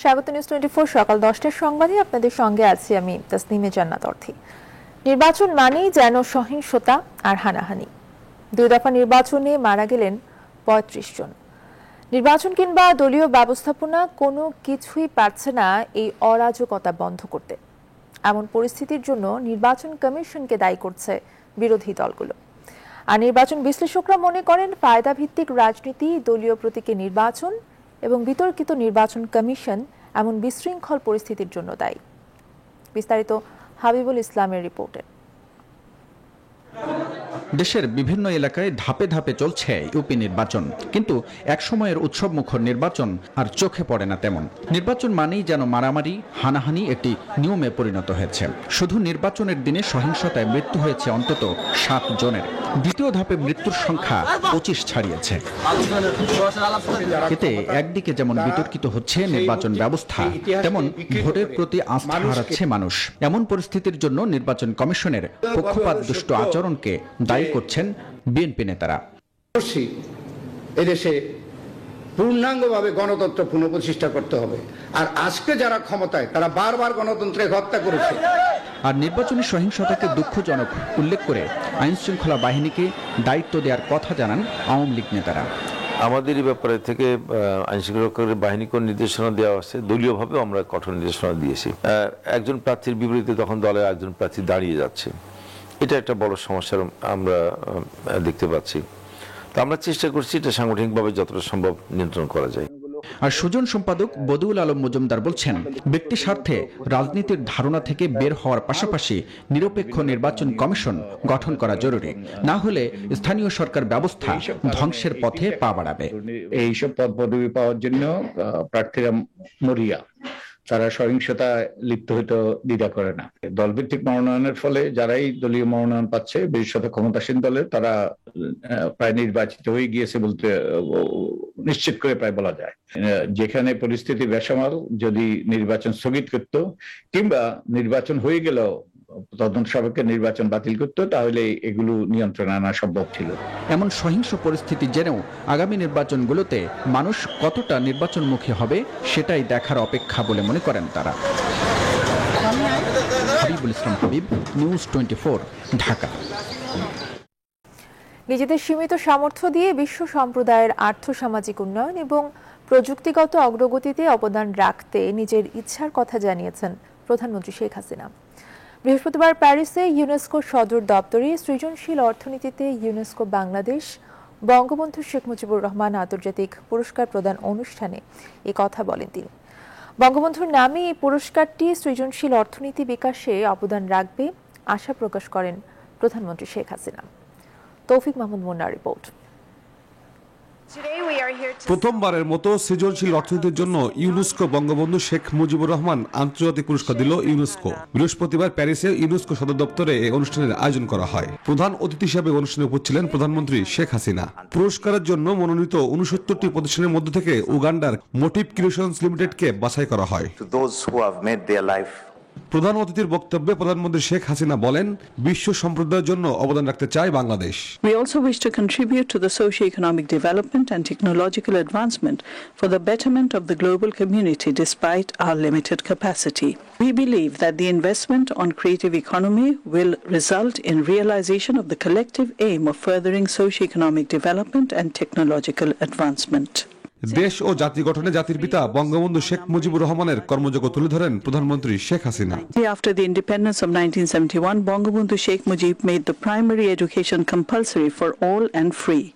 স্বাগত নিউজ 24 সকাল 10টার সংবাদে আপনাদের সঙ্গে আছি আমি তাসনিমে জান্নাত অর্থী। নির্বাচন মানেই যেন সহিংসতা আর হানাহানি। দুই দফা নির্বাচনে মারা গেলেন ৩৫ জন। নির্বাচন কিংবা দলীয় ব্যবস্থাপনা কোনো কিছুই পারছে না এই অরাজকতা বন্ধ করতে। এমন পরিস্থিতির জন্য নির্বাচন কমিশনকে দায়ী করছে বিরোধী দলগুলো। আর নির্বাচন বিশ্লেষকরা মনে করেন ফায়দা ভিত্তিক রাজনীতি, দলীয় প্রতীকে নির্বাচন এবং বিতর্কিত নির্বাচন কমিশন এমন বিশৃঙ্খল পরিস্থিতির জন্য দায়ী। বিস্তারিত হাবিবুল ইসলামের রিপোর্টে। দেশের বিভিন্ন এলাকায় ধাপে ধাপে চলছে ইউপি নির্বাচন, কিন্তু এক সময়ের উৎসবমুখর নির্বাচন আর চোখে পড়ে না তেমন। নির্বাচন মানেই যেন মারামারি, হানাহানি একটি নিয়মে পরিণত হয়েছে। শুধু নির্বাচনের দিনে সহিংসতায় মৃত্যু হয়েছে অন্তত 7 জনের। দ্বিতীয় ধাপে মৃত্যুর সংখ্যা 25 ছাড়িয়েছে। এতে একদিকে যেমন বিতর্কিত হচ্ছে নির্বাচন ব্যবস্থা, তেমন ভোটের প্রতি আস্থা হারাচ্ছে মানুষ। এমন পরিস্থিতির জন্য নির্বাচন কমিশনের পক্ষপাত দুষ্ট আচরণকে দায়ী করছেন বিএনপি নেতারা। এদেশে পূর্ণাঙ্গভাবে গণতন্ত্র পুনঃপ্রতিষ্ঠা করতে হবে, আর আজকে যারা ক্ষমতায় তারা বারবার গণতন্ত্রের হত্যা করেছে। আর নির্বাচনী সহিংসতাকে দুঃখজনক উল্লেখ করে আইন শৃঙ্খলা বাহিনীকে দায়িত্ব দেওয়ার কথা জানান আওয়ামী লীগ নেতারা। আমাদের এই ব্যাপারে থেকে আইন শৃঙ্খলা বাহিনীকে নির্দেশনা দেওয়া আছে, দলীয়ভাবে আমরা কঠোর নির্দেশনা দিয়েছি। একজন প্রার্থীর বিপরীতে তখন দলের একজন প্রার্থী দাঁড়িয়ে যাচ্ছে, এটা একটা বড় সমস্যার আমরা দেখতে পাচ্ছি। তো আমরা চেষ্টা করছি এটা সাংগঠনিকভাবে যতটা সম্ভব নিয়ন্ত্রণ করা যায়। আর সুজন সম্পাদক বদিউল আলম মজুমদার বলছেন, ব্যক্তি স্বার্থে রাজনীতির ধারণা থেকে বের হওয়ার পাশাপাশি নিরপেক্ষ নির্বাচন কমিশন গঠন করা জরুরি। না হলে স্থানীয় সরকার ব্যবস্থা ধ্বংসের পথে পা বাড়াবে। এইসব পদ পদবি পাওয়ার জন্য প্রার্থীরা মরিয়া, তারা সহিংসতা লিপ্ত হইতে দ্বিধা করে না। দলভিত্তিক মনোনয়নের ফলে যারাই দলীয় মনোনয়ন পাচ্ছে, বিশেষত ক্ষমতাসীন দলের, তারা প্রায় নির্বাচিত হয়ে গিয়েছে বলতে নিশ্চিত করে প্রায় বলা যায়। যেখানে পরিস্থিতি বেসামাল, যদি নির্বাচন স্থগিত করত কিংবা নির্বাচন হয়ে গেলেও তদন্ত সাপেক্ষে নির্বাচন বাতিল করত, তাহলে এগুলো নিয়ন্ত্রণে আনা সম্ভব ছিল। এমন সহিংস পরিস্থিতি জেনেও আগামী নির্বাচনগুলোতে মানুষ কতটা নির্বাচনমুখী হবে সেটাই দেখার অপেক্ষা বলে মনে করেন তারা। হাবিবুল ইসলাম হাবিব, নিউজ 24, ঢাকা। নিজেদের সীমিত সামর্থ্য দিয়ে বিশ্ব সম্প্রদায়ের আর্থসামাজিক উন্নয়ন এবং প্রযুক্তিগত অগ্রগতিতে অবদান রাখতে নিজের ইচ্ছার কথা জানিয়েছেন প্রধানমন্ত্রী শেখ হাসিনা। বৃহস্পতিবার প্যারিসে ইউনেস্কো সদর দপ্তরে সৃজনশীল অর্থনীতিতে ইউনেস্কো বাংলাদেশ বঙ্গবন্ধু শেখ মুজিবুর রহমান আন্তর্জাতিক পুরস্কার প্রদান অনুষ্ঠানে এ কথা বলেন তিনি। বঙ্গবন্ধুর নামে এই পুরস্কারটি সৃজনশীল অর্থনীতি বিকাশে অবদান রাখবে আশা প্রকাশ করেন প্রধানমন্ত্রী শেখ হাসিনা। তৌফিক মাহমুদ মুন্নার রিপোর্ট। প্রথমবারের মতো সৃজনশীল অর্থনীতির জন্য ইউনেস্কো বঙ্গবন্ধু শেখ মুজিবুর রহমান আন্তর্জাতিক পুরস্কার দিল ইউনেস্কো। বৃহস্পতিবার প্যারিসে ইউনেস্কো সদর দপ্তরে এই অনুষ্ঠানের আয়োজন করা হয়। প্রধান অতিথি হিসেবে অনুষ্ঠানে উপস্থিত ছিলেন প্রধানমন্ত্রী শেখ হাসিনা। পুরস্কারের জন্য মনোনীত 69টি প্রতিষ্ঠানের মধ্য থেকে উগান্ডার মোটিভ ক্রিয়েশনস লিমিটেডকে বাছাই করা হয়। প্রধান অতিথির বক্তব্যে প্রধানমন্ত্রী শেখ হাসিনা বলেন, বিশ্ব সম্প্রদায়ের জন্য অবদান রাখতে চায় Bangladesh. We also wish to contribute to the socio-economic development and technological advancement for the betterment of the global community despite our limited capacity. We believe that the investment on creative economy will result in realization of the collective aim of furthering socio-economic development and technological advancement. দেশ ও জাতি গঠনে জাতির পিতা বঙ্গবন্ধু শেখ মুজিবুর রহমানের কর্মযোগ্য তুলে ধরেন প্রধানমন্ত্রী Sheikh Hasina. After the independence of 1971, Bangabandhu Sheikh Mujib made the primary education compulsory for all and free.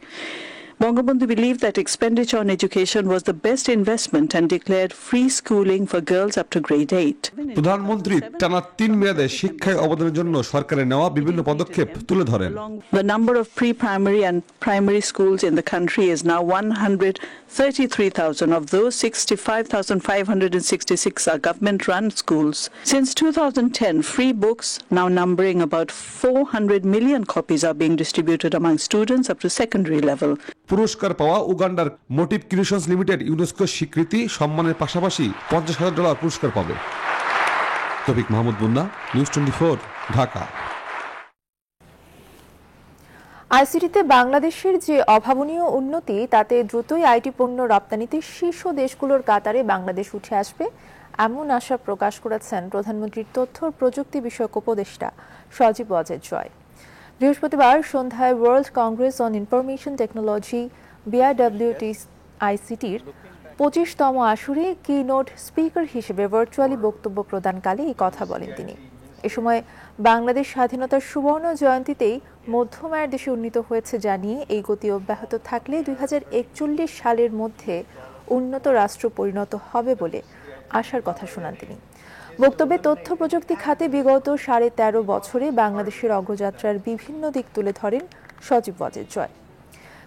Bangabandhu believed that expenditure on education was the best investment and declared free schooling for girls up to grade 8. প্রধানমন্ত্রী টানা 3 মেয়াদে শিক্ষায় অবদানের জন্য সরকারের নেওয়া বিভিন্ন পদক্ষেপ তুলে ধরেন। The number of pre-primary and primary schools in the country is now 133,000. Of those, 65,566 are government-run schools. Since 2010, free books, now numbering about 400 million copies, are being distributed among students up to secondary level. পুরস্কার পাওয়া উগান্ডার motive creations limited ইউনেস্কোর স্বীকৃতি সম্মানের পাশাপাশি $50,000 পুরস্কার পাবে। তৌফিক মাহমুদ মুন্না, নিউজ 24, ঢাকা। আইসিটিতে বাংলাদেশের যে অভাবনীয় উন্নতি, তাতে দ্রুতই আইটি পণ্য রপ্তানিতে শীর্ষ দেশগুলোর কাতারে বাংলাদেশ উঠে আসবে এমন আশা প্রকাশ করেছেন প্রধানমন্ত্রীর তথ্য ও প্রযুক্তি বিষয়ক উপদেষ্টা সজীব ওয়াজেদ জয়। বৃহস্পতিবার সন্ধ্যায় world congress on information technology BIWTICTর 25তম আসরে কিনোট স্পিকার হিসেবে ভার্চুয়ালি বক্তব্য প্রদানকালে এই কথা বলেন তিনি। এ সময় বাংলাদেশ স্বাধীনতার সুবর্ণ জয়ন্তীতেই মধ্যমায়ের দেশে উন্নীত হয়েছে জানিয়ে এই গতি অব্যাহত থাকলে 2041 সালের মধ্যে উন্নত রাষ্ট্র পরিণত হবে বলে আশার কথা শোনান তিনি। বক্তব্যে তথ্য প্রযুক্তি খাতে বিগত 13.5 বছরে বাংলাদেশের অগ্রযাত্রার বিভিন্ন দিক তুলে ধরেন সজীব ওয়াজেদ জয়।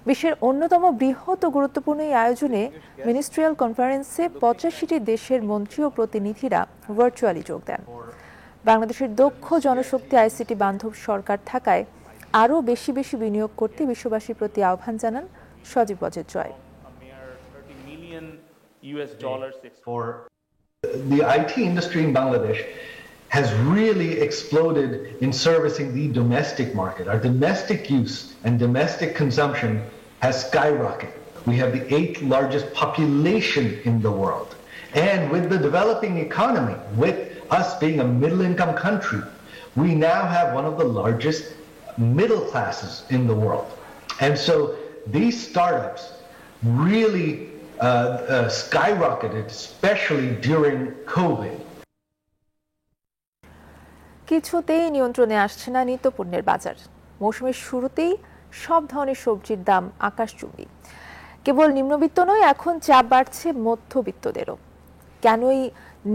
বিশ্বের অন্যতম বৃহৎ ও গুরুত্বপূর্ণ এই আয়োজনে মিনিস্ট্রিয়াল কনফারেন্সে 85টি দেশের মন্ত্রী ও প্রতিনিধিরা ভার্চুয়ালি যোগ দেন। বাংলাদেশের দক্ষ জনশক্তি আইসিটি বান্ধব সরকার থাকায় আরও বেশি বিনিয়োগ করতে বিশ্ববাসীর প্রতি আহ্বান জানান Sajeeb Wazed Joy. The IT industry in Bangladesh has really exploded in servicing the domestic market. Our domestic use and domestic consumption has skyrocketed. We have the 8th largest population in the world. And with the developing economy, with us being a middle-income country, we now have one of the largest middle classes in the world. And so these startups really skyrocketed, especially during COVID. কিছুতেই নিয়ন্ত্রণে আসছে না নিত্যপণ্যের বাজার। মৌসুমের শুরুতেই সব ধরনের সবজির দাম আকাশচুম্বী। কেবল নিম্নবিত্ত নয়, এখন চাপ বাড়ছে মধ্যবিত্তদেরও। কেনই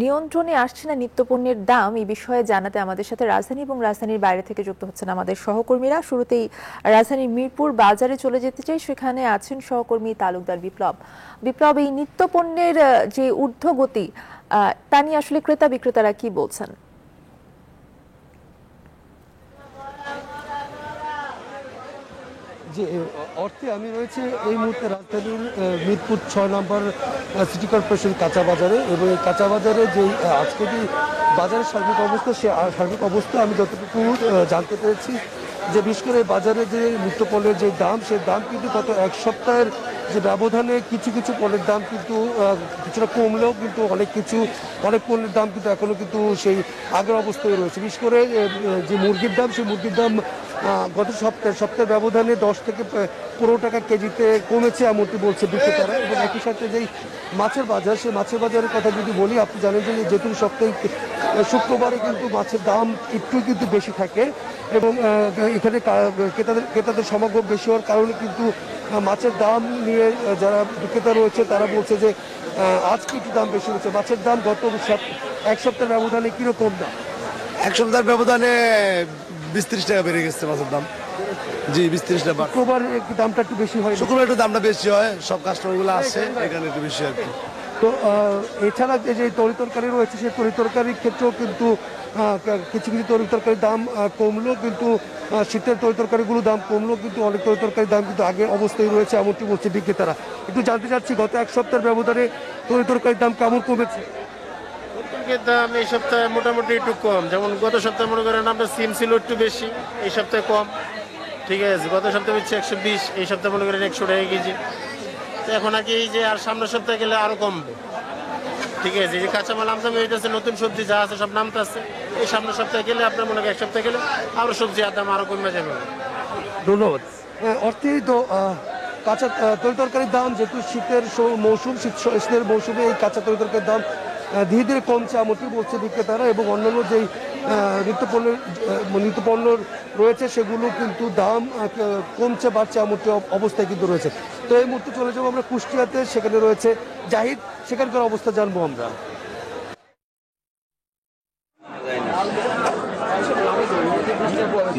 নিয়ন্ত্রণে আসছে না নিত্যপণ্যের দাম, এই বিষয়ে জানাতে আমাদের সাথে রাজধানী এবং রাজধানীর বাইরে থেকে যুক্ত হচ্ছেন আমাদের সহকর্মীরা। শুরুতেই রাজধানীর মিরপুর বাজারে চলে যেতে চাই, সেখানে আছেন সহকর্মী তালুকদার বিপ্লব। এই নিত্যপণ্যের যে ঊর্ধ্বগতি, তা নিয়ে আসলে ক্রেতা বিক্রেতারা কি বলছেন? যে অর্থে আমি রয়েছে এই মুহূর্তে রাজধানীর মিরপুর 6 নম্বর সিটি কর্পোরেশন কাঁচা বাজারে, এবং এই কাঁচা বাজারে যে আজকে যে বাজারের সার্বিক অবস্থা, সে সার্বিক অবস্থা আমি যতটুকু জানতে পেরেছি যে বিশেষ করে বাজারে যে নিত্যপণ্যের যে দাম, সেই দাম কিন্তু গত এক সপ্তাহের যে ব্যবধানে কিছু পণ্যের দাম কিন্তু কিছুটা কমলেও কিন্তু অনেক পণ্যের দাম কিন্তু এখনো কিন্তু সেই আগের অবস্থায় রয়েছে। বিশেষ করে যে মুরগির দাম, সেই মুরগির দাম গত সপ্তাহের ব্যবধানে 10 থেকে 15 টাকা কেজিতে কমেছে এমনটি বলছে বিক্রেতারা। এবং একই সাথে যেই মাছের বাজার, সেই মাছের বাজারের কথা যদি বলি, আপনি জানেন যে যেহেতু সপ্তাহে শুক্রবারে কিন্তু মাছের দাম একটু কিন্তু বেশি থাকে, এবং এখানে ক্রেতাদের সমাগম বেশি হওয়ার কারণে কিন্তু মাছের দাম নিয়ে যারা বিক্রেতা রয়েছে তারা বলছে যে আজকে একটু দাম বেশি হচ্ছে। মাছের দাম গত এক সপ্তাহের ব্যবধানে কিরকম দাম? এক সপ্তাহের ব্যবধানে 20-30 টাকা বেড়ে গেছে মাছের দাম। জি, 20-30 টাকা। শুক্রবার দামটা একটু বেশি হয়, শুক্রবার একটু দামটা বেশি হয়, সব কাস্টমারগুলো আসে এখানে একটু বেশি আর কি। তো এছাড়া যে তরিতরকারি রয়েছে, সেই তরিতরকারির ক্ষেত্রেও কিন্তু কিছু তরিতরকারির দাম কমলেও কিন্তু শীতের তরিতরকারিগুলোর দাম কমলেও কিন্তু অনেক তরিতরকারির দাম কিন্তু আগের অবস্থায় রয়েছে এমনটি বলছে বিক্রেতারা। একটু জানতে চাচ্ছি গত এক সপ্তাহের ব্যবধানে তরিতরকারির দাম কেমন কমেছে? দাম এই সপ্তাহে মোটামুটি একটু কম। যেমন গত সপ্তাহে মনে করেন আমরা সিম ছিল একটু বেশি, এই সপ্তাহে কম। ঠিক আছে, গত সপ্তাহে হচ্ছে 120, এই সপ্তাহে মনে করেন 100 টাকা কেজি। তো এখন আগে এই যে আর সামনের সপ্তাহে গেলে আরো কমবে। ঠিক আছে, যে কাঁচামাল আমদানি হইতেছে, নতুন সবজি যা আছে সব নামতেছে। এই সামনের সপ্তাহে গেলে আপনার মনে করেন এক সপ্তাহে গেলে আরো সবজি আর দাম আরো কমে যাবে। ধন্যবাদ। অর্থেই তো কাঁচা তরিতরকারির দাম, যেহেতু শীতের মৌসুমে এই কাঁচা তরিতরকারির দাম ধীরে ধীরে কমছে এমনটি বলছে বিক্রেতারা, এবং অন্যান্য যেই নিত্যপণ্য রয়েছে সেগুলো কিন্তু দাম কমছে বাড়ছে এমনটি অবস্থায় কিন্তু রয়েছে। তো এই মুহূর্তে চলে যাবো আমরা কুষ্টিয়াতে, সেখানে রয়েছে জাহিদ, সেখানকার অবস্থা জানবো আমরা।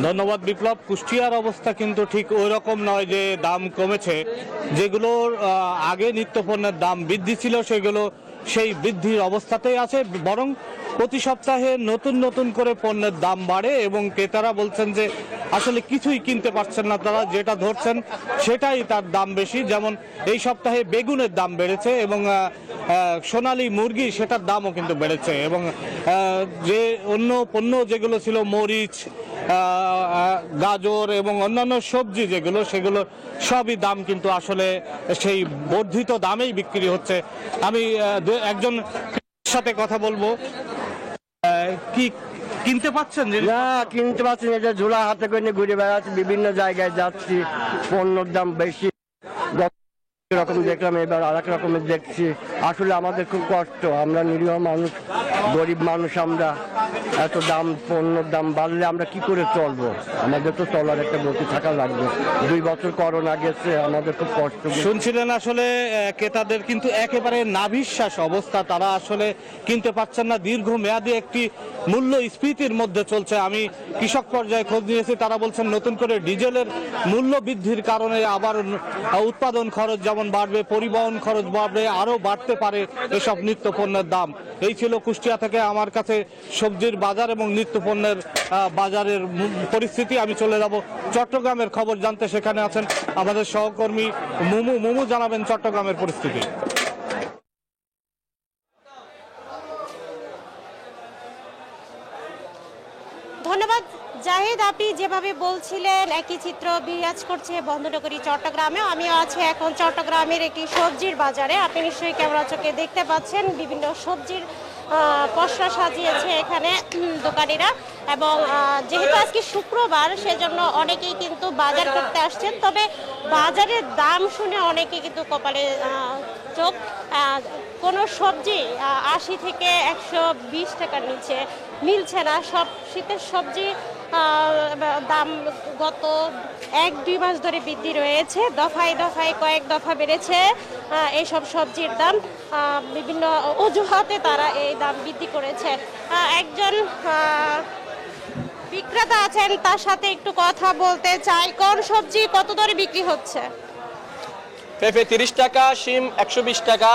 ধন্যবাদ বিপ্লব। কুষ্টিয়ার অবস্থা কিন্তু ঠিক ওই রকম নয় যে দাম কমেছে। যেগুলোর আগে নিত্যপণ্যের দাম বৃদ্ধি ছিল সেগুলো সেই বৃদ্ধির অবস্থাতেই আছে, বরং প্রতি সপ্তাহে নতুন করে পণ্যের দাম বাড়ে এবং ক্রেতারা বলছেন যে আসলে কিছুই কিনতে পারছেন না তারা, যেটা ধরছেন সেটাই তার দাম বেশি। যেমন এই সপ্তাহে বেগুনের দাম বেড়েছে এবং সোনালী মুরগি সেটার দামও কিন্তু বেড়েছে, এবং যে অন্য পণ্য যেগুলো ছিল মরিচ, গাজর এবং অন্যান্য সবজি যেগুলো সেগুলো সবই দাম কিন্তু আসলে সেই বর্ধিত দামেই বিক্রি হচ্ছে। আমি একজন সাথে কথা বলবো। কি কিনতে পাচ্ছেন? না, কিনতে পারছি না, যে ঝোলা হাতে করে নিয়ে ঘুরে বেড়াচ্ছি, বিভিন্ন জায়গায় যাচ্ছি, পণ্যের দাম বেশি রকম দেখলাম, এবার আর এক রকমের দেখছি। আসলে আমাদের খুব কষ্ট, আমরা নিরীহ মানুষ, গরিব মানুষ, আমরা এত দাম, পণ্যের দাম বাড়লে আমরা কি করে চলবো? আমাদের তো চলার একটা গতি থাকা লাগবে। 2 বছর করোনা গেছে, আমাদের খুব কষ্ট। শুনছিলেন আসলে ক্রেতাদের কিন্তু একেবারে নাভিশ্বাস অবস্থা, তারা আসলে কিনতে পারছেন না। দীর্ঘমেয়াদী একটি মূল্য স্ফীতির মধ্যে চলছে। আমি কৃষক পর্যায়ে খোঁজ নিয়েছি, তারা বলছেন নতুন করে ডিজেলের মূল্য বৃদ্ধির কারণে আবার উৎপাদন খরচ যেমন বাড়বে, পরিবহন খরচ বাড়বে, আরও বাড়তে পারে এসব নিত্য পণ্যের দাম। এই ছিল কুষ্টিয়া থেকে আমার কাছে সবজির বাজার এবং নিত্য পণ্যের বাজারের পরিস্থিতি। আমি চলে যাব চট্টগ্রামের খবর জানতে, সেখানে আছেন আমাদের সহকর্মী মুমু জানাবেন চট্টগ্রামের পরিস্থিতি। ধন্যবাদ জাহিদ, আপনি যেভাবে বলছিলেন একই চিত্র বিরাজ করছে বন্দরনগরী চট্টগ্রামে। আমিও আছি এখন চট্টগ্রামের একটি সবজির বাজারে। আপনি নিশ্চয়ই ক্যামেরা চোখে দেখতে পাচ্ছেন বিভিন্ন সবজির পসরা সাজিয়েছে এখানে দোকানিরা, এবং যেহেতু আজকে শুক্রবার সেজন্য অনেকেই কিন্তু বাজার করতে আসছেন। তবে বাজারের দাম শুনে অনেকে কিন্তু কপালে চোখ। কোনো সবজি 80 থেকে 120 টাকার নিচে মিলছে না। সব শীতের সবজি দাম গত 1-2 মাস ধরে বৃদ্ধি রয়েছে, দফায় দফায় কয়েক দফা বেড়েছে এইসব সবজির দাম। বিভিন্ন অজুহাতে তারা এই দাম বৃদ্ধি করেছে। একজন বিক্রেতা আছেন, তার সাথে একটু কথা বলতে চাই। কোন সবজি কত দরে বিক্রি হচ্ছে? পেঁপে 30 টাকা, শিম 120 টাকা,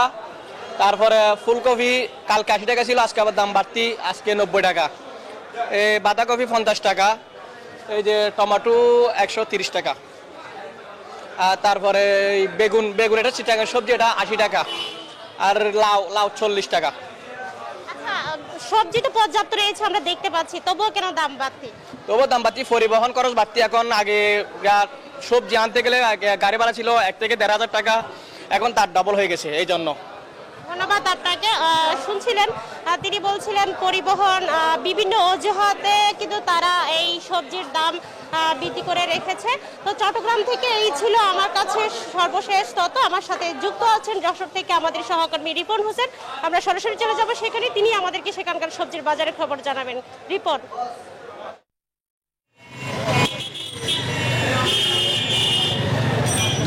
তারপরে ফুলকপি কালকে 80 টাকা ছিল, আজকে আবার দাম বাড়তি, আজকে 90 টাকা। এই বাঁধাকপি 50 টাকা, এই যে টমেটো 130 টাকা, আর তারপরে বেগুন এটা চিটাগাং সবজি, এটা 80 টাকা, আর লাউ 40 টাকা। আচ্ছা, সবজি তো পর্যাপ্ত রয়েছে আমরা দেখতে পাচ্ছি, তবুও কেন দাম বাড়তি? তবুও দাম বাড়তি, পরিবহন খরচ বাড়তি। এখন আগে সবজি আনতে গেলে গাড়ি ভাড়া ছিল 1 থেকে 1,500 টাকা, এখন তার ডাবল হয়ে গেছে, এই জন্য। ধন্যবাদ আপনাকে। শুনছিলেন তিনি বলছিলেন পরিবহন বিভিন্ন অজুহাতে কিন্তু তারা এই সবজির দাম বৃদ্ধি করে রেখেছে। তো চট্টগ্রাম থেকে এই ছিল আমার কাছে সর্বশেষ তথ্য। আমার সাথে যুক্ত আছেন যশোর থেকে আমাদের সহকর্মী রিপন হোসেন। আমরা সরাসরি চলে যাব সেখানে, তিনি আমাদেরকে সেখানকার সবজির বাজারের খবর জানাবেন। রিপন।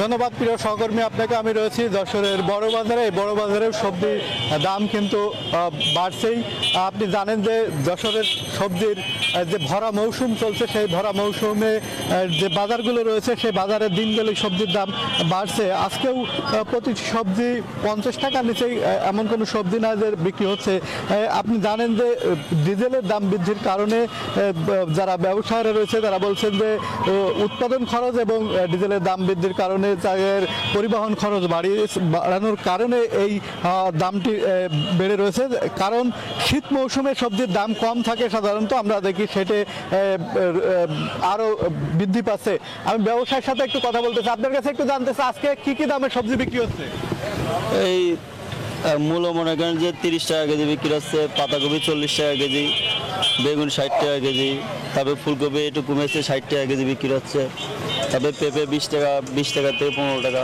ধন্যবাদ প্রিয় সহকর্মী আপনাকে। আমি রয়েছি যশোরের বড় বাজারে। এই বড় বাজারের সবজির দাম কিন্তু বাড়ছেই। আপনি জানেন যে যশোরের সবজির যে ভরা মৌসুম চলছে, সেই ভরা মৌসুমে যে বাজারগুলো রয়েছে সেই বাজারে দিন গেলে সবজির দাম বাড়ছে। আজকেও প্রতি সবজি 50 টাকার নিচেই এমন কোনো সবজি না যে বিক্রি হচ্ছে। আপনি জানেন যে ডিজেলের দাম বৃদ্ধির কারণে যারা ব্যবসায়ীরা রয়েছে তারা বলছেন যে উৎপাদন খরচ এবং ডিজেলের দাম বৃদ্ধির কারণে তাদের পরিবহন খরচ বাড়ানোর কারণে এই দামটি বেড়ে রয়েছে। কারণ শীত মৌসুমে সবজির দাম কম থাকে সাধারণত, আমরা দেখি সেটা আরো বৃদ্ধি পাচ্ছে। আমি ব্যবসায়ীর সাথে একটু কথা বলতেছি, আপনার কাছে একটু জানতে চাই আজকে কি কি দামের সবজি বিক্রি হচ্ছে? এই মূলো মনে করেন যে 30 টাকা কেজি বিক্রি হচ্ছে, পাতাকপি 40 টাকা কেজি, বেগুন 60 টাকা কেজি, তারপরে ফুলকপি একটু কমেছে 60 টাকা কেজি বিক্রি হচ্ছে, তারপরে পেঁপে 20 টাকা থেকে 15 টাকা,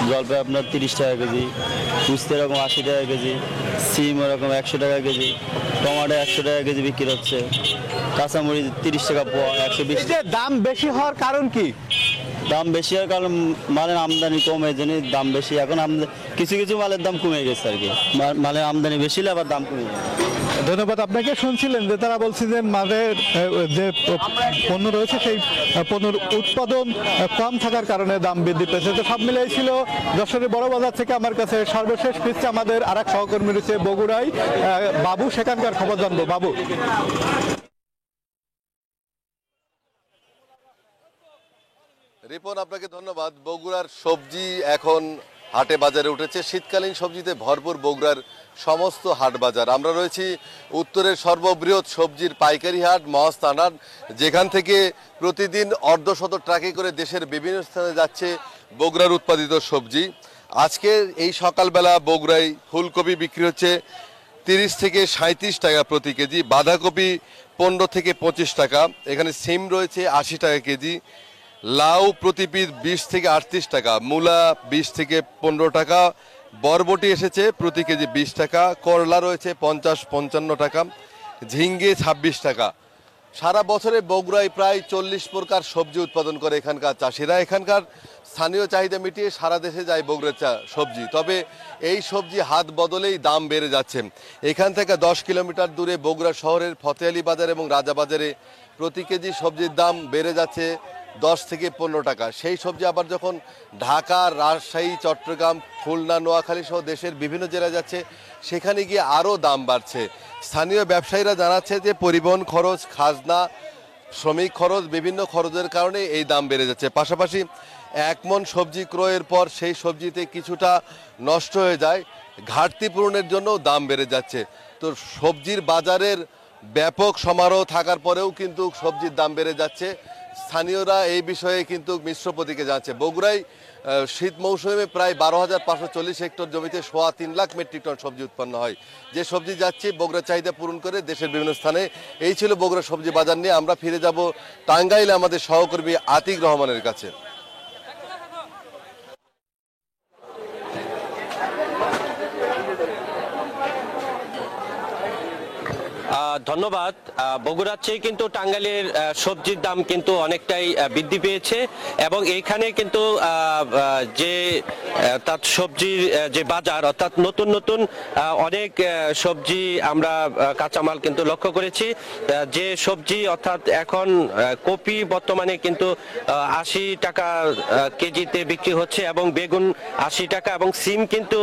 জলপাই আপনার 30 টাকা কেজি, উস্তে এরকম 80 টাকা কেজি, সিম এরকম 100 টাকা কেজি, টমাটো 100 টাকা কেজি বিক্রি হচ্ছে, কাঁচামরিচ 30 টাকা পোয়া, 120 টাকা। দাম বেশি হওয়ার কারণ কি? দাম বেশি হওয়ার কারণ মালের আমদানি কম, এই জন্য দাম বেশি। এখন কিছু কিছু মালের দাম কমে গেছে আর কি, মালের আমদানি বেশি হলে আবার দাম কমে যায়। ধন্যবাদ আপনাকে। শুনছিলেন যে তারা বলছিলেন মালের যে পণ্য রয়েছে সেই পণ্যের উৎপাদন কম থাকার কারণে দাম বৃদ্ধি পেয়েছে। তো সব মিলিয়ে ছিল যশোরের বড় বাজার থেকে আমার কাছে সর্বশেষ ফিরছে আমাদের আর এক সহকর্মী রয়েছে বগুড়ায়, বাবু, সেখানকার খবর জানবো। বাবু। রিপন, আপনাকে ধন্যবাদ। বগুড়ার সবজি এখন হাটে বাজারে উঠেছে। শীতকালীন সবজিতে ভরপুর বগুড়ার সমস্ত হাট বাজার। আমরা রয়েছি উত্তরের সর্ববৃহৎ সবজির পাইকারি হাট মহাস্থান হাট, যেখান থেকে প্রতিদিন অর্ধশত ট্রাকে করে দেশের বিভিন্ন স্থানে যাচ্ছে বগুড়ার উৎপাদিত সবজি। আজকে এই সকালবেলা বগুড়ায় ফুলকপি বিক্রি হচ্ছে 30 থেকে 37 টাকা প্রতি কেজি, বাঁধাকপি 15 থেকে 25 টাকা, এখানে সিম রয়েছে 80 টাকা কেজি, লাউ প্রতি পিস 20 থেকে 38 টাকা, মূলা 20 থেকে 15 টাকা, বরবটি এসেছে প্রতি কেজি 20 টাকা, করলা রয়েছে 50-55 টাকা, ঝিঙ্গে 26 টাকা। সারা বছরে বগুড়ায় প্রায় 40 প্রকার সবজি উৎপাদন করে এখানকার চাষিরা। এখানকার স্থানীয় চাহিদা মিটিয়ে সারা দেশে যায় বগুড়ার সবজি। তবে এই সবজি হাত বদলেই দাম বেড়ে যাচ্ছে। এখান থেকে 10 কিলোমিটার দূরে বগুড়া শহরের ফতেয়ালি বাজার এবং রাজাবাজারে প্রতি কেজি সবজির দাম বেড়ে যাচ্ছে 10 থেকে 15 টাকা। সেই সবজি আবার যখন ঢাকা, রাজশাহী, চট্টগ্রাম, খুলনা, নোয়াখালী সহ দেশের বিভিন্ন জেলায় যাচ্ছে, সেখানে গিয়ে আরও দাম বাড়ছে। স্থানীয় ব্যবসায়ীরা জানাচ্ছে যে পরিবহন খরচ, খাজনা, শ্রমিক খরচ, বিভিন্ন খরচের কারণে এই দাম বেড়ে যাচ্ছে। পাশাপাশি 1 মণ সবজি ক্রয়ের পর সেই সবজিতে কিছুটা নষ্ট হয়ে যায়, ঘাটতি পূরণের জন্য দাম বেড়ে যাচ্ছে। তো সবজির বাজারের ব্যাপক সমারোহ থাকার পরেও কিন্তু সবজির দাম বেড়ে যাচ্ছে। স্থানীয়রা এই বিষয়ে কিন্তু মিশ্র প্রতিক্রিয়া জানাচ্ছে। বগুড়ায় শীত মৌসুমে প্রায় 12,540 হেক্টর জমিতে 3.25 লাখ মেট্রিক টন সবজি উৎপন্ন হয়। যে সবজি যাচ্ছে বগুড়ার চাহিদা পূরণ করে দেশের বিভিন্ন স্থানে। এই ছিল বগুড়া সবজি বাজার নিয়ে। আমরা ফিরে যাব টাঙ্গাইলে আমাদের সহকর্মী আতিক রহমানের কাছে। ধন্যবাদ। বগুড়ার চেয়ে কিন্তু টাঙ্গাইলের সবজির দাম কিন্তু অনেকটাই বৃদ্ধি পেয়েছে এবং এইখানে কিন্তু যে তার সবজির যে বাজার, অর্থাৎ নতুন নতুন অনেক সবজি আমরা কাঁচামাল কিন্তু লক্ষ্য করেছি। যে সবজি অর্থাৎ এখন কপি বর্তমানে কিন্তু 80 টাকা কেজিতে বিক্রি হচ্ছে এবং বেগুন 80 টাকা এবং সিম কিন্তু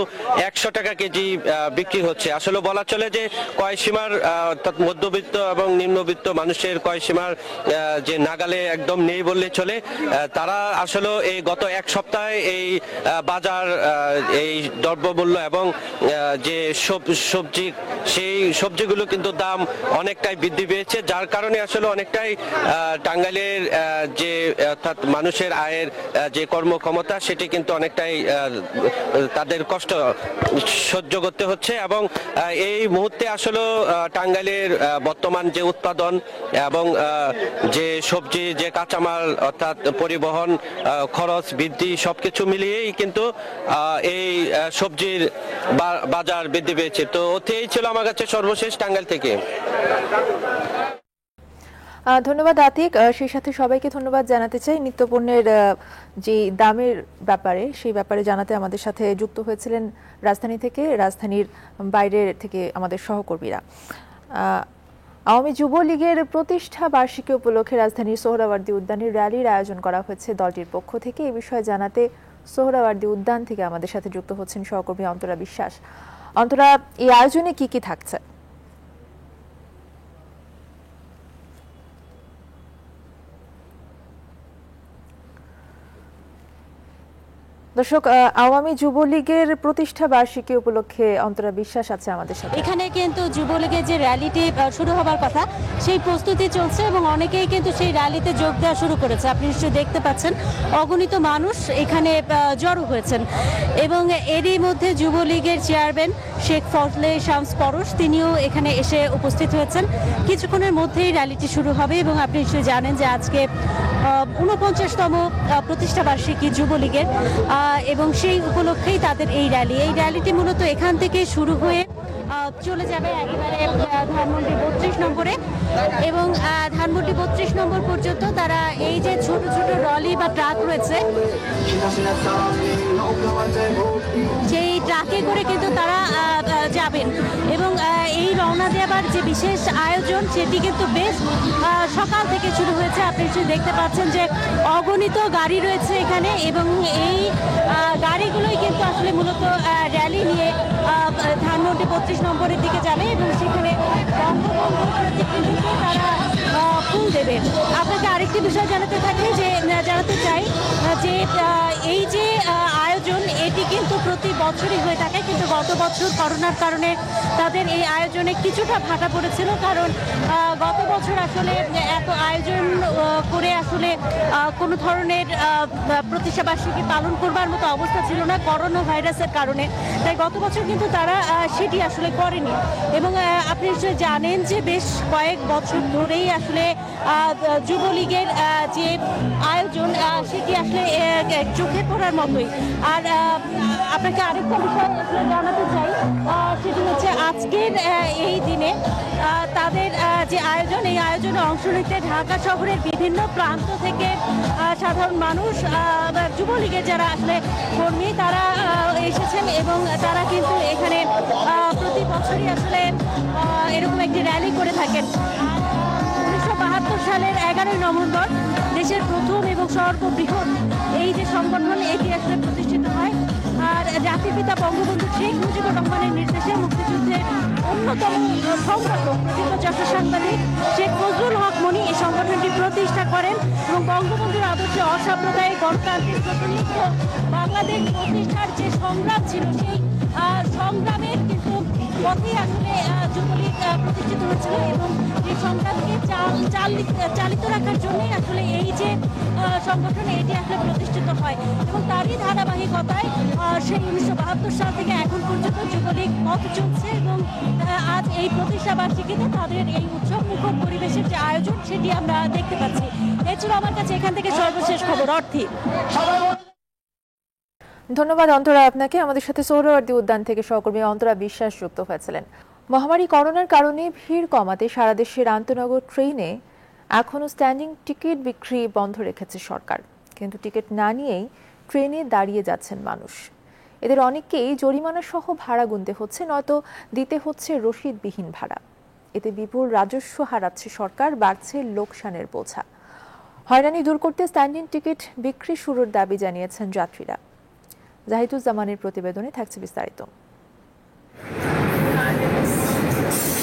100 টাকা কেজি বিক্রি হচ্ছে। আসলে বলা চলে যে কয়সীমার অর্থাৎ মধ্যবিত্ত এবং নিম্নবিত্ত মানুষের কয়সীমার যে নাগালে একদম নেই বললে চলে। তারা আসলে এই গত 1 সপ্তাহে এই বাজার, এই দ্রব্যমূল্য এবং যে সবজি, সেই সবজিগুলো কিন্তু দাম অনেকটাই বৃদ্ধি পেয়েছে, যার কারণে আসলে অনেকটাই টাঙ্গাইলের যে অর্থাৎ মানুষের আয়ের যে কর্মক্ষমতা সেটি কিন্তু অনেকটাই তাদের কষ্ট সহ্য করতে হচ্ছে। এবং এই মুহূর্তে আসলে টাঙ্গাইলের বর্তমান যে উৎপাদন এবং যে সবজি, যে কাঁচামাল অর্থাৎ পরিবহন খরচ বৃদ্ধি সবকিছু মিলিয়েই কিন্তু এই সবজির বাজার বৃদ্ধি পেয়েছে। তো এই ছিল আমার কাছে সর্বশেষ টাঙ্গাইল থেকে। ধন্যবাদ আতিক। সেই সাথে সবাইকে ধন্যবাদ জানাতে চাই। নিত্যপণ্যের যে দামের ব্যাপারে, সেই ব্যাপারে জানাতে আমাদের সাথে যুক্ত হয়েছিলেন রাজধানী থেকে, রাজধানীর বাইরের থেকে আমাদের সহকর্মীরা। আওয়ামী যুবলীগের প্রতিষ্ঠা বার্ষিকী উপলক্ষে রাজধানীর সোহরাওয়ার্দী উদ্যানে র্যালির আয়োজন করা হয়েছে দলটির পক্ষ থেকে। এই বিষয়ে জানাতে সোহরাওয়ার্দী উদ্যান থেকে আমাদের সাথে যুক্ত হচ্ছেন সহকর্মী অন্তরা বিশ্বাস। অন্তরা, এই আয়োজনে কি কি থাকছে? দর্শক, আওয়ামী যুবলীগের প্রতিষ্ঠা বার্ষিকী উপলক্ষে অন্তরা বিশ্বাস আছে আমাদের সাথে। এখানে কিন্তু যুবলীগের যে র্যালিটি শুরু হবার কথা, সেই প্রস্তুতি চলছে এবং অনেকেই কিন্তু সেই র্যালিতে যোগ দেওয়া শুরু করেছে। আপনি নিশ্চয়ই দেখতে পাচ্ছেন অগণিত মানুষ এখানে জড়ো হয়েছেন এবং এরই মধ্যে যুবলীগের চেয়ারম্যান শেখ ফজলে শামস পরশ তিনিও এখানে এসে উপস্থিত হয়েছেন। কিছুক্ষণের মধ্যেই র্যালিটি শুরু হবে এবং আপনি নিশ্চয়ই জানেন যে আজকে 49তম প্রতিষ্ঠা বার্ষিকী যুবলীগের এবং সেই উপলক্ষেই তাদের এই র্যালিটি মূলত এখান থেকে শুরু হয়ে চলে যাবে একেবারে ধানমন্ডি 32 নম্বরে এবং ধানমন্ডি 32 নম্বর পর্যন্ত তারা এই যে ছোট ছোট ট্রলি বা ট্রাক রয়েছে, সেই ট্রাকে করে কিন্তু তারা যাবেন এবং এই রওনা দেওয়ার যে বিশেষ আয়োজন সেটি কিন্তু বেশ সকাল থেকে শুরু হয়েছে। আপনি নিশ্চয়ই দেখতে পাচ্ছেন যে অগণিত গাড়ি রয়েছে এখানে এবং এই গাড়িগুলোই কিন্তু আসলে মূলত র্যালি নিয়ে ধানমন্ডি 32 নম্বরের দিকে যাবে এবং সেখানে তারা ফুল দেবে। আপনাকে আরেকটি বিষয় জানাতে চাই যে এই যে আয়োজন আয়োজন এটি কিন্তু প্রতি বছরই হয়ে থাকে, কিন্তু গত বছর করোনার কারণে তাদের এই আয়োজনে কিছুটা ভাটা পড়েছিল। কারণ গত বছর আসলে এত আয়োজন করে আসলে কোনো ধরনের প্রতিষ্ঠাবার্ষিকী পালন করবার মতো অবস্থা ছিল না করোনা ভাইরাসের কারণে। তাই গত বছর কিন্তু তারা সেটি আসলে করেনি। এবং আপনি নিশ্চয়ই জানেন যে বেশ কয়েক বছর ধরেই আসলে যুবলীগের যে আয়োজন সেটি আসলে চোখে পড়ার মতোই। আর আপনাকে আরেকটা বিষয় আসলে জানাতে চাই, সেটি হচ্ছে আজকের এই দিনে তাদের যে আয়োজন, এই আয়োজনে অংশ নিতে ঢাকা শহরের বিভিন্ন প্রান্ত থেকে সাধারণ মানুষ, যুবলীগের যারা আসলে কর্মী তারা এসেছেন এবং তারা কিন্তু এখানে প্রতি বছরই আসলে এরকম একটি র্যালি করে থাকেন। 1972 সালের 11 নভেম্বর দেশের প্রথম এবং সর্ববৃহৎ এই যে সংগঠন এটি আসলে প্রতিষ্ঠিত হয়। আর জাতির পিতা বঙ্গবন্ধু শেখ মুজিবুর রহমানের নির্দেশে মুক্তিযুদ্ধের অন্যতম সংগঠক প্রথিতযশা সাংবাদিক শেখ ফজলুল হক মনি এই সংগঠনটি প্রতিষ্ঠা করেন এবং বঙ্গবন্ধুর আদর্শে অসাম্প্রদায়িক গণতান্ত্রিক প্রতিনিধিত্ব বাংলাদেশ প্রতিষ্ঠার যে সংগ্রাম ছিল, সেই সংগ্রামের কিন্তু পথে আসলে যুবলীগ প্রতিষ্ঠিত হয়েছিল এবং এই সংগ্রামকে চালিত রাখার জন্যই আসলে এই যে সংগঠন এটি আসলে প্রতিষ্ঠিত হয়। এবং তারই ধারাবাহিকতায় সেই 1972 সাল থেকে এখন পর্যন্ত যুবলীগ পথ চলছে এবং আজ এই প্রতিষ্ঠা বার্ষিকীতে তাদের এই উৎসব মুখর পরিবেশের যে আয়োজন সেটি আমরা দেখতে পাচ্ছি। এই ছিল আমার কাছে এখান থেকে সর্বশেষ খবর। অর্থী। ধন্যবাদ অন্তরা আপনাকে। আমাদের সাথে সোহরাওয়ার্দী উদ্যান থেকে সহকর্মী অন্তরা বিশ্বাস যুক্ত হয়েছিলেন। মহামারী করোনার কারণে ভিড় কমাতে সারা দেশের আন্তনগর ট্রেনে এখনও স্ট্যান্ডিং টিকিট বিক্রি বন্ধ রেখেছে সরকার, কিন্তু টিকিট না নিয়েই ট্রেনে দাঁড়িয়ে যাচ্ছেন মানুষ। এদের অনেককেই জরিমানা সহ ভাড়া গুনতে হচ্ছে, নয়তো দিতে হচ্ছে রসিদবিহীন ভাড়া। এতে বিপুল রাজস্ব হারাচ্ছে সরকার, বাড়ছে লোকসানের বোঝা। হয়রানি দূর করতে স্ট্যান্ডিং টিকিট বিক্রি শুরুর দাবি জানিয়েছেন যাত্রীরা। জাহিদুজ্জামানের প্রতিবেদনে থাকছে বিস্তারিত।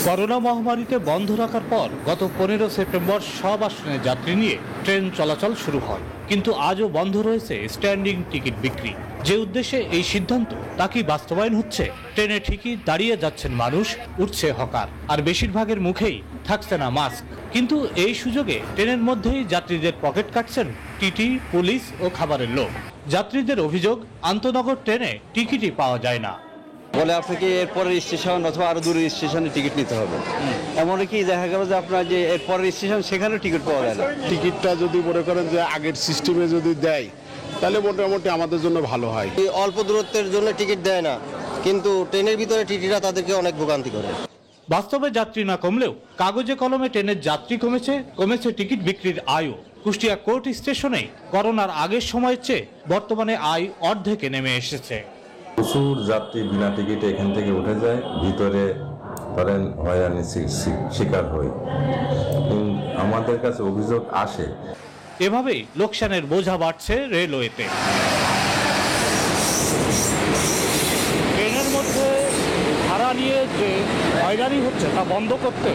করোনা মহামারীতে বন্ধ রাখার পর গত 15 সেপ্টেম্বর সব আসনে যাত্রী নিয়ে ট্রেন চলাচল শুরু হয়, কিন্তু আজও বন্ধ রয়েছে স্ট্যান্ডিং টিকিট বিক্রি। যে উদ্দেশ্যে এই সিদ্ধান্ত তা কি বাস্তবায়ন হচ্ছে? ট্রেনে ঠিকই দাঁড়িয়ে যাচ্ছেন মানুষ, উঠছে হকার, আর বেশিরভাগের মুখেই থাকছে না মাস্ক। কিন্তু এই সুযোগে ট্রেনের মধ্যেই যাত্রীদের পকেট কাটছেন টিটি, পুলিশ ও খাবারের লোক। যাত্রীদের অভিযোগ, আন্তনগর ট্রেনে টিকিটই পাওয়া যায় না। বলে আপনাকে এরপরের স্টেশন অথবা আরো দূরের স্টেশনে টিকিট নিতে হবে। এমনকি দেখা গেল যে আপনার যে এরপরের স্টেশন সেখানেও টিকিট পাওয়া যায় না। টিকিটটা যদি মনে করেন যে আগের সিস্টেমে যদি দেয় তাহলে মোটামুটি আমাদের জন্য ভালো হয়। অল্প দূরত্বের জন্য টিকিট দেয় না, কিন্তু ট্রেনের ভিতরে টিটিরা তাদেরকে অনেক ভোগান্তি করে। বাস্তবে যাত্রী না কমলেও কাগজে কলমে ট্রেনের যাত্রী কমেছে টিকিট বিক্রির আয়ও। কুষ্টিয়া কোর্ট স্টেশনে করোনার আগের সময়ের চেয়ে বর্তমানে আয় অর্ধেকে নেমে এসেছে। প্রচুর যাত্রী বিনা টিকিটে এখান থেকে উঠে যায়, ভিতরে ধরেন হয়রানির শিকার হয়। আমাদের কাছে অভিযোগ আসে, এভাবেই লোকসানের বোঝা বাড়ছে রেলওয়েতে। ট্রেনের মধ্যে ভাড়া নিয়ে যে হয়রানি হচ্ছে তা বন্ধ করতে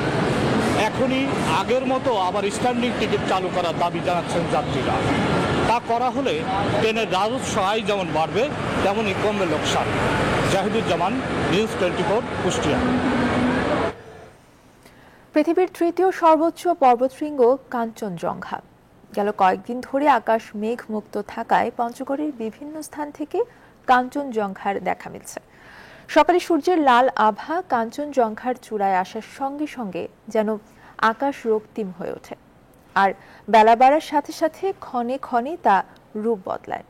এখনই আগের মতো আবার স্ট্যান্ডিং টিকিট চালু করার দাবি জানাচ্ছেন যাত্রীরা। তা করা হলে ট্রেনের রাজস্ব আয় যেমন বাড়বে তেমনই কমবে লোকসান। জাহিদুজ্জামান, নিউজ 24, কুষ্টিয়া। পৃথিবীর তৃতীয় সর্বোচ্চ পর্বতশৃঙ্গ কাঞ্চনজঙ্ঘা। গেল কয়েকদিন ধরে আকাশ মেঘমুক্ত থাকায় পঞ্চগড়ের বিভিন্ন স্থান থেকে কাঞ্চনজঙ্ঘার দেখা মিলছে। সকালে সূর্যের লাল আভা কাঞ্চনজঙ্ঘার চূড়ায় আসার সঙ্গে সঙ্গে যেন আকাশ রক্তিম হয়ে ওঠে, আর বেলা বাড়ার সাথে সাথে ক্ষণে ক্ষণে তা রূপ বদলায়।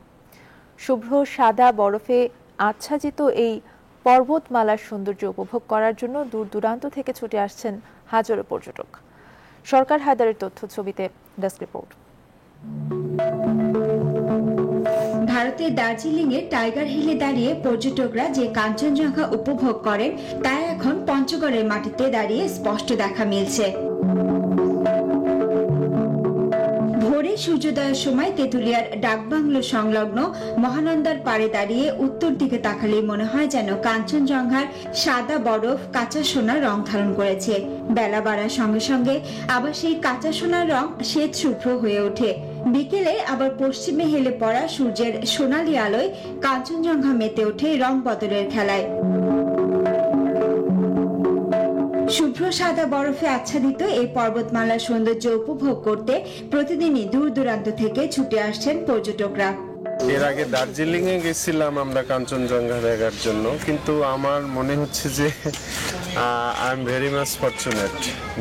শুভ্র সাদা বরফে আচ্ছাদিত এই পর্বতমালার সৌন্দর্য উপভোগ করার জন্য দূর দূরান্ত থেকে ছুটে আসছেন হাজারো পর্যটক। সরকার হায়দারের তথ্য ছবিতে ডেস্ক রিপোর্ট। ভারতের দার্জিলিং এর টাইগার হিলে দাঁড়িয়ে পর্যটকরা যে কাঞ্চনজঙ্ঘা উপভোগ করেন তা এখন পঞ্চগড়ের মাটিতে দাঁড়িয়ে স্পষ্ট দেখা মিলছে। ভোরে সূর্যোদয়ের সময় তেঁতুলিয়ার ডাকবাংলো সংলগ্ন মহানন্দার পাড়ে দাঁড়িয়ে উত্তর দিকে তাকালেই মনে হয় যেন কাঞ্চনজঙ্ঘার সাদা বরফ কাঁচা সোনার রং ধারণ করেছে। বেলা বাড়ার সঙ্গে সঙ্গে আবার সেই কাঁচা সোনার রং শ্বেত শুভ্র হয়ে ওঠে। বিকেলে আবার পশ্চিমে হেলে পড়া সূর্যের সোনালী আলোয় কাঞ্চনজঙ্ঘা মেতে ওঠে রং বদলের খেলায়। শুভ্র সাদা বরফে আচ্ছাদিত এই পর্বতমালার সৌন্দর্য উপভোগ করতে প্রতিদিনই দূর দূরান্ত থেকে ছুটে আসছেন পর্যটকরা। এর আগে দার্জিলিং এ গেছিলাম আমরা কাঞ্চনজঙ্ঘা দেখার জন্য, কিন্তু আমার মনে হচ্ছে যে I am very much fortunate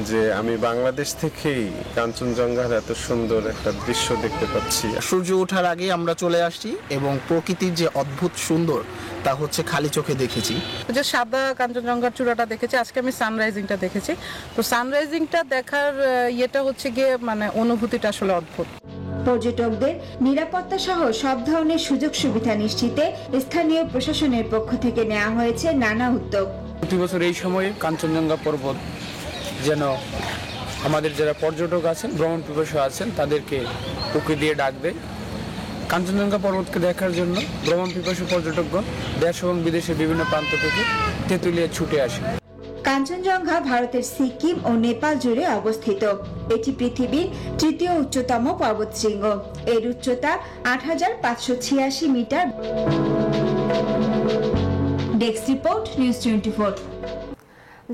যে আমি বাংলাদেশ থেকেই কাঞ্চনজঙ্ঘার এত সুন্দর একটা দৃশ্য দেখতে পাচ্ছি। সূর্য ওঠার আগে আমরা চলে আসছি এবং প্রকৃতির যে অদ্ভুত সুন্দর তা হচ্ছে খালি চোখে দেখেছি। যে সাদা কাঞ্চনজঙ্ঘার চূড়াটা দেখেছি, আজকে আমি সানরাইজিংটা দেখেছি। তো সানরাইজিংটা দেখার ইয়েটা হচ্ছে গিয়ে মানে অনুভূতিটা আসলে অদ্ভুত। পর্যটকদের নিরাপত্তা সহ সব ধরনের সুযোগ সুবিধা নিশ্চিতে স্থানীয় প্রশাসনের পক্ষ থেকে নেওয়া হয়েছে নানা উদ্যোগ। প্রতি বছর এই সময়ে কাঞ্চনজঙ্ঘা পর্বত যেন আমাদের যারা পর্যটক আছেন, ভ্রমণ পিপাসু আছেন, তাদেরকে উঁকি দিয়ে ডাক দেয়। কাঞ্চনজঙ্ঘা পর্বতকে দেখার জন্য ভ্রমণ পিপাসু পর্যটকগণ দেশ এবং বিদেশের বিভিন্ন প্রান্ত থেকে তেঁতুলিয়া ছুটে আসে। কাঞ্চনজঙ্ঘা ভারতের সিকিম ও নেপাল জুড়ে অবস্থিত। এটি পৃথিবীর তৃতীয় উচ্চতম পর্বতশৃঙ্গ। এর উচ্চতা ৮৫৮৬ মিটার। Desk report, news 24।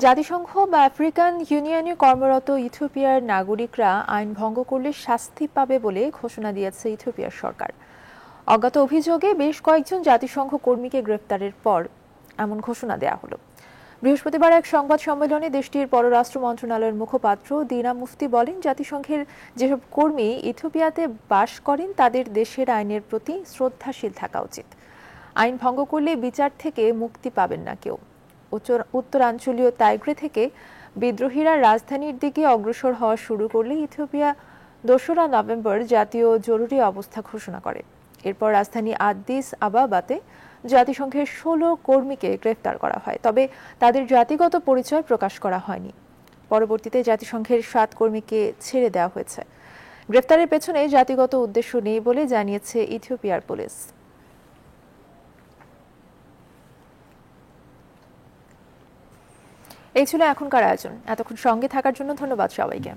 জাতিসংঘ বা আফ্রিকান ইউনিয়নে কর্মরত ইথিওপিয়ার নাগরিকরা আইন ভঙ্গ করলে শাস্তি পাবে বলে ঘোষণা দিয়েছে ইথিওপিয়ার সরকার। অজ্ঞাত অভিযোগে বেশ কয়েকজন জাতিসংঘ কর্মীকে গ্রেফতারের পর এমন ঘোষণা দেয়া হলো। বৃহস্পতিবার এক সংবাদ সম্মেলনে দেশটির পররাষ্ট্র মন্ত্রণালয়ের মুখপাত্র দিনা মুফতি বলেন, জাতিসংঘের যেসব কর্মী ইথিওপিয়াতে বাস করেন তাদের দেশের আইনের প্রতি শ্রদ্ধাশীল থাকা উচিত। আইন ভঙ্গ করলে বিচার থেকে মুক্তি পাবেন না কেউ। উত্তরাঞ্চলীয় তাইগ্রে থেকে বিদ্রোহীরা রাজধানীর দিকে অগ্রসর হওয়া শুরু করলে ইথিওপিয়া ২রা নভেম্বর জাতীয় জরুরি অবস্থা ঘোষণা করে। এরপর রাজধানী আদিস আবাবাতে জাতিসংঘের ১৬ কর্মীকে গ্রেফতার করা হয়, তবে তাদের জাতিগত পরিচয় প্রকাশ করা হয়নি। পরবর্তীতে জাতিসংঘের ৭ কর্মীকে ছেড়ে দেওয়া হয়েছে। গ্রেফতারের পেছনে জাতিগত উদ্দেশ্য নেই বলে জানিয়েছে ইথিওপিয়ার পুলিশ। এই ছিল এখনকার আয়োজন। এতক্ষণ সঙ্গে থাকার জন্য ধন্যবাদ সবাইকে।